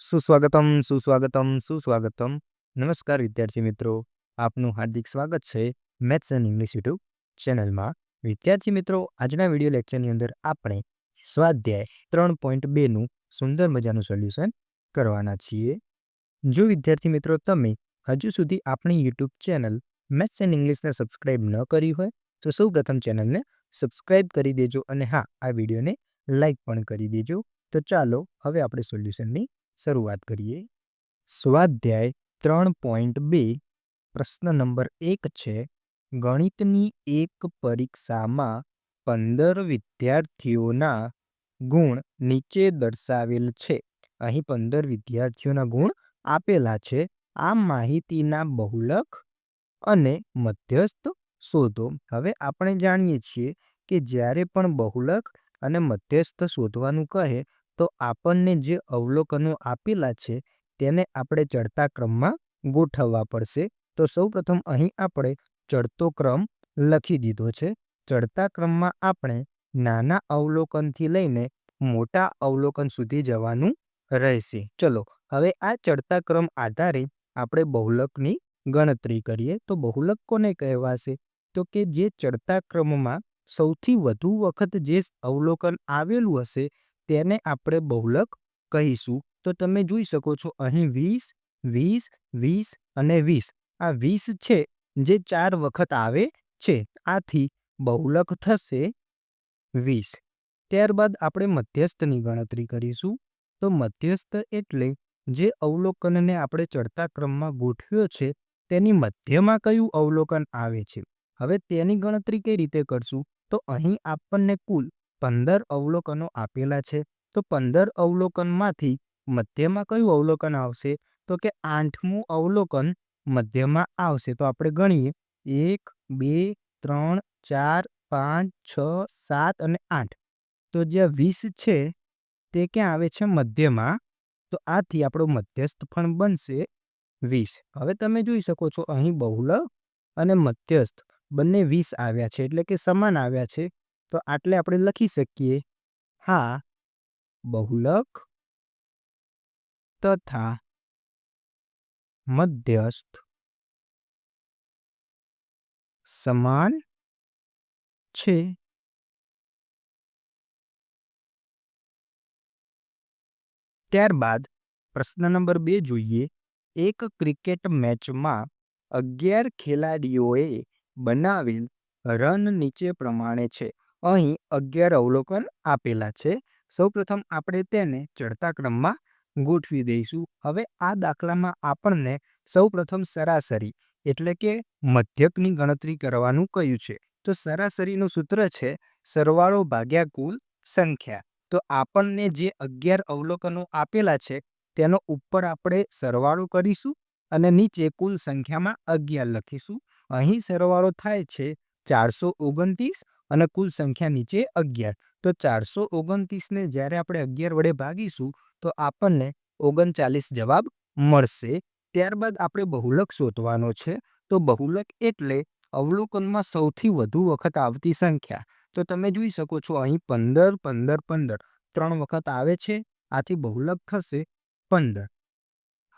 સુસ્વાગતમ, સુસ્વાગતમ, સુસ્વાગતમ. નમસ્કાર વિદ્યાર્થી મિત્રો, આપનું હાર્દિક સ્વાગત છે મેથ્સ એન્ડ ઇંગ્લિશ યુટ્યુબ ચેનલમાં. વિદ્યાર્થી મિત્રો, આજના વિડીયો લેક્ચરની અંદર આપણે સ્વાધ્યાય 3.2નું સુંદર મજાનું સોલ્યુશન કરવાના છીએ. જો વિદ્યાર્થી મિત્રો તમે હજુ સુધી આપણી યુટ્યુબ ચેનલ મેથ્સ એન્ડ ઇંગ્લિશને સબસ્ક્રાઇબ ન કરી હોય તો સૌ પ્રથમ ચેનલને સબસ્ક્રાઇબ કરી દેજો અને હા, આ વિડીયોને લાઈક પણ કરી દેજો. તો ચાલો હવે આપણે સોલ્યુશનની શરૂઆત કરીએ. સ્વાધ્યાય 3.2 પ્રશ્ન નંબર 1 છે. ગણિતની એક પરીક્ષામાં 15 વિદ્યાર્થીઓના ગુણ નીચે દર્શાવેલ છે. અહીં 15 વિદ્યાર્થીઓના ગુણ આપેલા છે. આ માહિતીના બહુલક અને મધ્યસ્થ શોધો. હવે આપણે જાણીએ છીએ કે જ્યારે પણ બહુલક અને મધ્યસ્થ શોધવાનું કહે તો આપણને જે અવલોકનો આપેલા છે તેને આપણે ચડતા ક્રમમાં ગોઠવવા પડશે. તો સૌપ્રથમ અહીં આપણે ચડતો ક્રમ લખી દીધો છે. ચડતા ક્રમમાં આપણે નાના અવલોકનથી લઈને મોટા અવલોકન સુધી જવાનું રહેશે. ચલો હવે આ ચડતા ક્રમ આધારે આપણે બહુલકની ગણતરી કરીએ. તો બહુલક કોને કહેવાશે? તો કે જે ચડતા ક્રમમાં સૌથી વધુ વખત જે અવલોકન આવેલું હશે તેને આપણે બહુલક કહીશું. તો તમે જોઈ શકો છો અહીં 20, 20, 20 અને 20. આ 20 છે જે 4 વખત આવે છે. આથી બહુલક થશે 20. ત્યારબાદ આપણે મધ્યસ્થની ગણતરી કરીશું. તો મધ્યસ્થ એટલે જે અવલોકનને આપણે ચડતા ક્રમમાં ગોઠવ્યો છે તેની મધ્યમાં કયું અવલોકન આવે છે. હવે તેની ગણતરી કઈ રીતે કરશું? તો અહીં આપણને કુલ 15 અવલોકનો આપેલા છે. તો 15 અવલોકનમાંથી મધ્યમાં કયું અવલોકન આવશે? તો કે 8મું અવલોકન મધ્યમાં આવશે. તો આપણે ગણીએ 1, 2, 3, 4, 5, 6, 7 અને 8. તો જ્યાં 20 છે તે ક્યાં આવે છે? મધ્યમાં. તો આથી આપણો મધ્યસ્થ પણ બનશે 20. હવે તમે જોઈ શકો છો અહીં બહુલક અને મધ્યસ્થ બંને 20 આવ્યા છે એટલે કે સમાન આવ્યા છે. તો આટલે આપણે લખી શકીએ, હા, બહુલક તથા મધ્યસ્થ સમાન છે. ત્યારબાદ પ્રશ્ન નંબર 2 જોઈએ. એક ક્રિકેટ મેચમાં 11 ખેલાડીઓએ બનાવેલ રન નીચે પ્રમાણે છે. અહીં 11 અવલોકન આપેલા છે. સૌપ્રથમ આપણે તેને ચડતા ક્રમમાં ગોઠવી દઈશું. હવે આ દાખલામાં આપણને સૌપ્રથમ સરાસરી એટલે કે મધ્યકની ગણતરી કરવાનું કહ્યું છે. તો સરાસરીનું સૂત્ર છે સરવાળો ભાગ્યા કુલ સંખ્યા. તો આપણને જે 11 અવલોકનો આપેલા છે તેનો ઉપર આપણે સરવાળો કરીશું અને નીચે કુલ સંખ્યામાં 11 લખીશું. અહીં સરવાળો થાય છે 429 અને કુલ સંખ્યા નીચે 11. તો 429ને જ્યારે આપણે 11 વડે ભાગીશું તો આપણને 39 જવાબ મળશે. ત્યારબાદ આપણે બહુલક શોધવાનો છે. તો બહુલક એટલે અવલોકનમાં સૌથી વધુ વખત આવતી સંખ્યા. તો તમે જોઈ શકો છો અહીં 15, 15, 15 3 વખત આવે છે. આથી બહુલક થશે 15.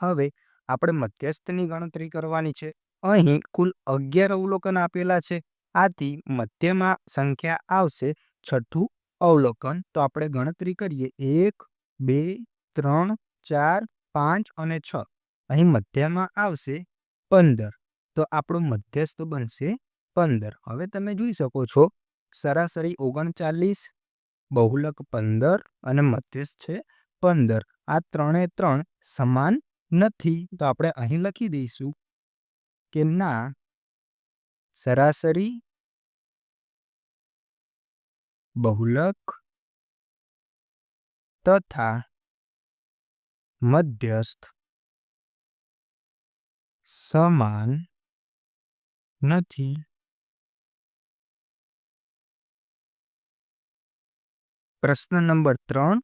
હવે આપણે મધ્યસ્થની ગણતરી કરવાની છે. અહીં કુલ 11 અવલોકન આપેલા છે. આથી મધ્યમાં સંખ્યા આવશે 6થું અવલોકન. તો આપણે ગણતરી કરીએ 1, 2, 3, 4, 5 અને 6. અહીં મધ્યમાં આવશે 15. તો આપણો મધ્યસ્થ બનશે 15. હવે તમે જોઈ શકો છો સરાસરી 39, બહુલક 15 અને મધ્યસ્થ છે 15. આ 3 સમાન નથી. તો આપણે અહીં લખી દઈશું કે ના, સરાસરી, બહુલક તથા મધ્યસ્થ સમાન નથી. પ્રશ્ન નંબર 3.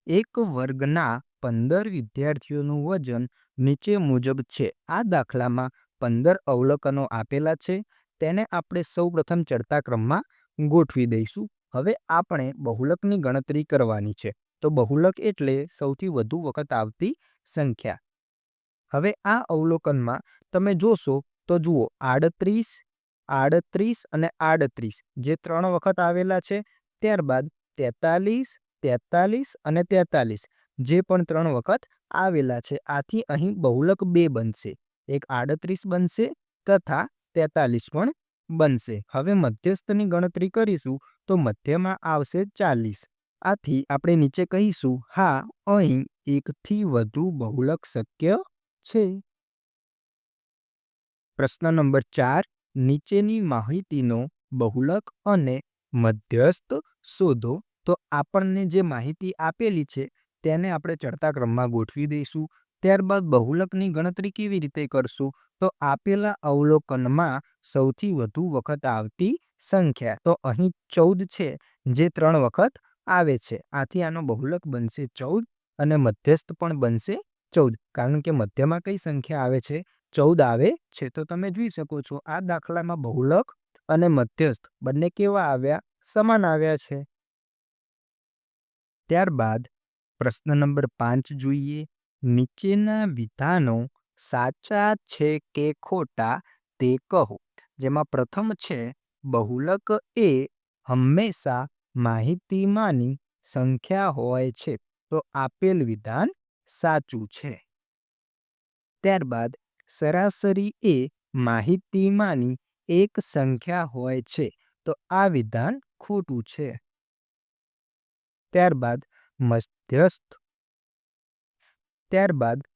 એક વર્ગના 15 વિદ્યાર્થીઓનું વજન નીચે મુજબ છે. આ દાખલામાં 15 અવલોકનો આપેલા છે. તેને આપણે સૌપ્રથમ ચડતા ક્રમમાં ગોઠવી દઈશું. હવે આપણે બહુલકની ગણતરી કરવાની છે. તો તો બહુલક એટલે સૌથી વધુ વખત આવતી સંખ્યા. હવે આ અવલોકનમાં તમે જોશો તો જુઓ 38, 38 અને 38 જે 3 વખત આવેલા છે. ત્યારબાદ 43, 43 અને 43 જે પણ 3 વખત આવેલા છે. આથી અહીં બહુલક 2 બનશે. એક 38 બનશે તથા 43 પણ બનશે. હવે મધ્યસ્થની ગણતરી કરીશું તો મધ્યમાં આવશે 40. આથી આપણે નીચે કહીશું હા અહીં એકથી વધુ બહુલક શક્ય છે. પ્રશ્ન નંબર 4. નીચેની માહિતીનો બહુલક અને મધ્યસ્થ શોધો. તો આપણને જે માહિતી આપેલી છે તેને આપણે ચડતા ક્રમમાં ગોઠવી દઈશું. ત્યારબાદ બહુલકની ગણતરી કેવી રીતે કરશું? તો આપેલા અવલોકનમાં સૌથી વધુ વખત આવતી સંખ્યા. તો અહીં 14 છે જે 3 વખત આવે છે. આથી આનો બહુલક બનશે 14 અને મધ્યસ્થ પણ બનશે 14 કારણ કે મધ્યમાં કઈ સંખ્યા આવે છે? 14 આવે છે. તો તમે જોઈ શકો છો આ દાખલામાં બહુલક અને મધ્યસ્થ બંને કેવા આવ્યા? સમાન આવ્યા છે. ત્યારબાદ પ્રશ્ન નંબર 5 જોઈએ. નીચેના વિધાનો સાચા છે કે ખોટા તે કહો. જેમાં પ્રથમ છે બહુલક એ હંમેશા માહિતીમાંની સંખ્યા હોય છે. તો આપેલ વિધાન સાચું છે. ત્યારબાદ સરાસરી એ માહિતીમાંની એક સંખ્યા હોય છે. તો આ વિધાન ખોટું છે. ત્યારબાદ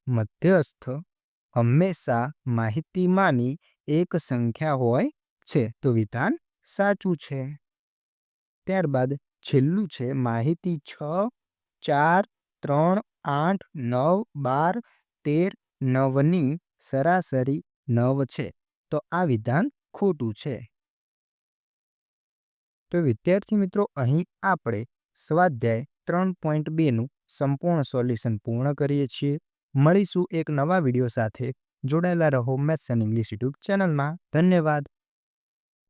મધ્યસ્થ હંમેશા માહિતીમાંની એક સંખ્યા હોય છે. તો વિધાન સાચું છે. ત્યારબાદ છેલ્લું છે માહિતી 6, 4, 3, 8, 9, 12, 13, 9ની સરાસરી 9 છે. તો આ વિધાન ખોટું છે. તો વિદ્યાર્થી મિત્રો અહીં આપણે સ્વાધ્યાય 3.2નું સંપૂર્ણ સોલ્યુશન પૂર્ણ કરીએ છીએ. મળીશું એક નવા વિડીયો સાથે. જોડાયેલા રહો મેથ્સ એન્ડ ઇંગ્લિશ યુટ્યુબ ચેનલમાં. ધન્યવાદ.